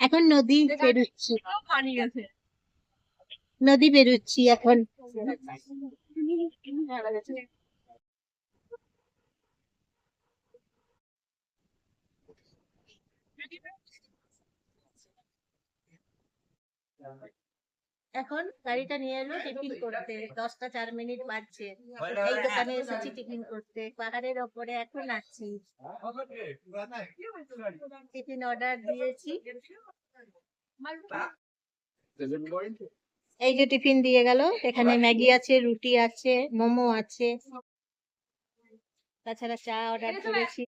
এখন নদী পেরুচ্ছি, নদী পেরুচ্ছি এখন। এখন গাড়িটা নিয়ে এলো টিফিন করতে, 10টা 4 মিনিট বাজছে। এই দোকানে এসেছি টিফিন করতে, পাহাড়ের ওপরে এখন আসছি। টিফিন অর্ডার দিয়েছি, এই যে টিফিন দিয়ে গেল। এখানে ম্যাগি আছে, রুটি আছে, মোমো আছে, তাছাড়া চা অর্ডার করেছি।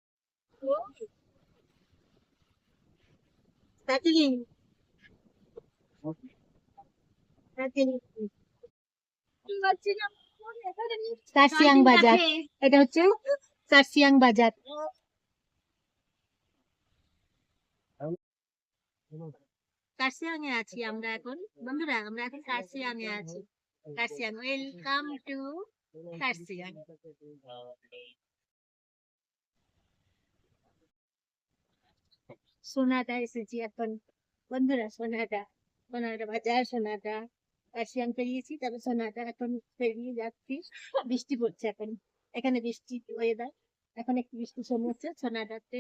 কার্শিয়াং বাজার, এটা হচ্ছে কার্শিয়াং বাজার। কার্শিয়াং এ আছি আমরা এখন, বন্ধুরা আমরা এখন কার্শিয়াং এ আছি। Kurseong, welcome to Kurseong. সোনাটা এসেছি এখন, বন্ধুরা সোনাটা, সোনাটা বাজার, সোনাটা কার্শিয়াং পেরিয়েছি, তবে সোনাটা এখন পেরিয়ে যাচ্ছি। বৃষ্টি পড়ছে এখন, এখানে বৃষ্টি ওয়েদার, এখন একটু বৃষ্টি শুরু হচ্ছে। সোনাটাতে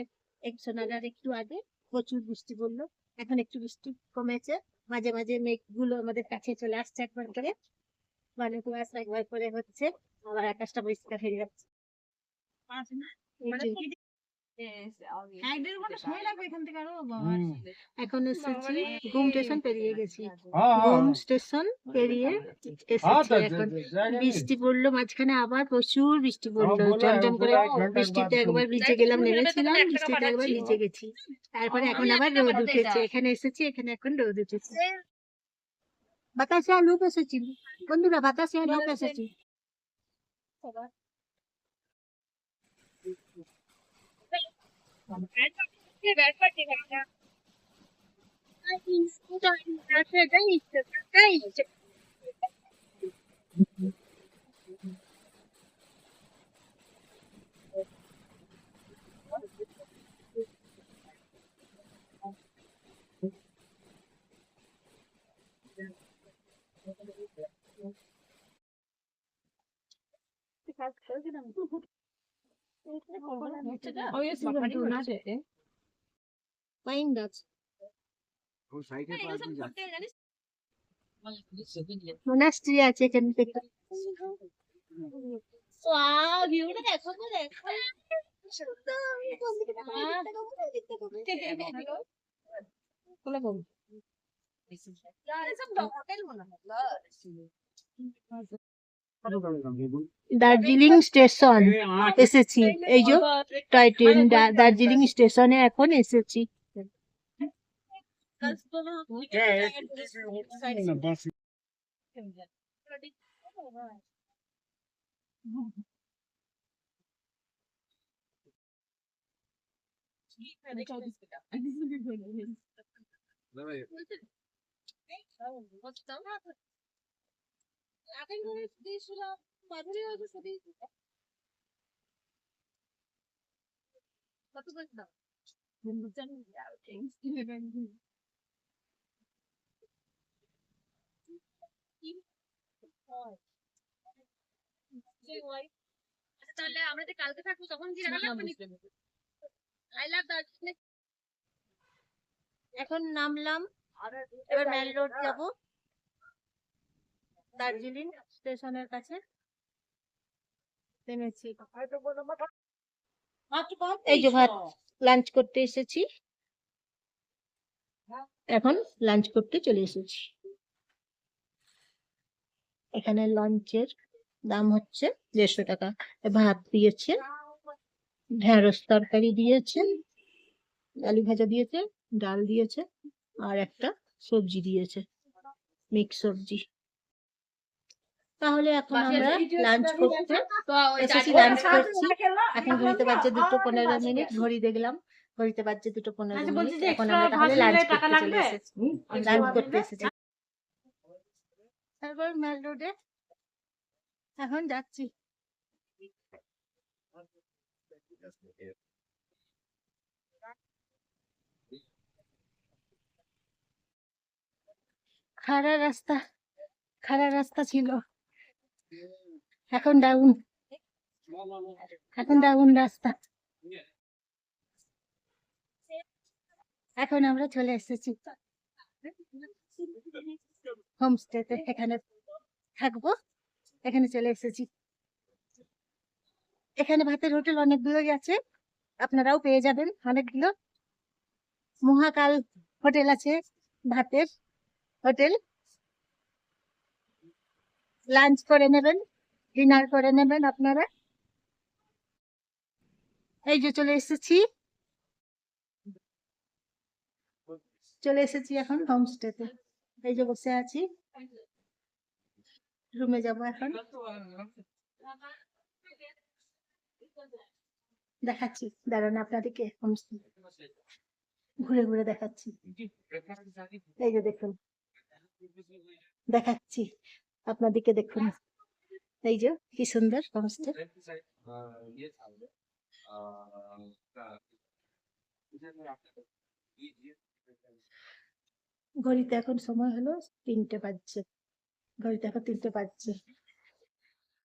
সোনাটার একটু আগে প্রচুর বৃষ্টি পড়লো, এখন একটু বৃষ্টি কমেছে। মাঝে মাঝে মেঘগুলো আমাদের কাছে চলে আসছে একবার করে, মানে কুয়াশা একবার করে হচ্ছে, আবার আকাশটা পরিষ্কার হয়ে যাচ্ছে। এখন এসেছি ঘুম স্টেশন পেরিয়ে গেছি, ঘুম স্টেশন পেরিয়ে এসেছি এখন। বৃষ্টি পড়লো মাঝখানে, আবার প্রচুর বৃষ্টি পড়লো, জমজম করে। বৃষ্টিতে একবার ভিজে গেলাম, নেমেছিলাম, বৃষ্টিতে একবার ভিজে গেছি। তারপরে এখন আবার রোদ উঠেছে, এখানে এসেছি, এখানে এখন রোদ উঠেছে। বাতাসে লোক এসেছি, বন্ধুরা বাতাসে লোক এসেছি। পাইন গাছ, মোনাস্ট্রি আছে এখানে থেকে। ভিউটা দেখো তো, দেখো দার্জিলিং স্টেশন এসেছি, এই যে টয় ট্রেন দার্জিলিং স্টেশনে এখন এসেছি। তাহলে আমরা যে কালকে থাকবো তখন কি রান্না লাগবে? I love Darjeeling. এখন নামলাম, এবার মেল রোড যাবো দার্জিলিং স্টেশনের কাছে। নেমেছি, এই যে ভাত লাঞ্চ করতে এসেছি, এখন লাঞ্চ করতে চলে এসেছি। এখানে লাঞ্চের দাম হচ্ছে 150 টাকা। ভাত দিয়েছে, ঢেঁড়স তরকারি দিয়েছে, আলু ভাজা দিয়েছে, ডাল দিয়েছে, আর একটা সবজি দিয়েছে, মিক্স সবজি। তাহলে এখন আমরা লাঞ্চ করতে এসেছি, লাঞ্চ করছি। এখন ঘড়িতে বাজছে 2:15, ঘড়ি দেখলাম, ঘড়িতে বাজছে 2:15। এখন আমরা তাহলে লাঞ্চ করতে চলে এসেছি, লাঞ্চ করতে এসেছি। তারপর মেল রোডে এখন যাচ্ছি। খাড়া রাস্তা, খাড়া রাস্তা ছিল, এখন ডাউন, এখন ডাউন রাস্তা। এখন আমরা চলে এসেছি হোমস্টেতে, এখানে থাকবো, এখানে চলে এসেছি। এখানে ভাতের হোটেল অনেকগুলোই আছে, আপনারাও পেয়ে যাবেন অনেকগুলো। মহাকাল হোটেল আছে, ভাতের হোটেল, লাঞ্চ করে নেবেন, ডিনার করে নেবেন আপনারা। এই যে চলে এসেছি, চলে এসেছি এখন হোমস্টেতে, এই যে বসে আছি, রুমে যাবো এখন। দেখাচ্ছি দাঁড়ান আপনাদেরকে হোমস্টে ঘুরে ঘুরে দেখাচ্ছি। এই যে দেখুন, দেখাচ্ছি আপনাদেরকে, দেখুন এই যে কি সুন্দর হোমস্টে। ঘড়িতে এখন সময় হলো 3টে বাজছে, ঘড়িতে এখন 3টে বাজছে।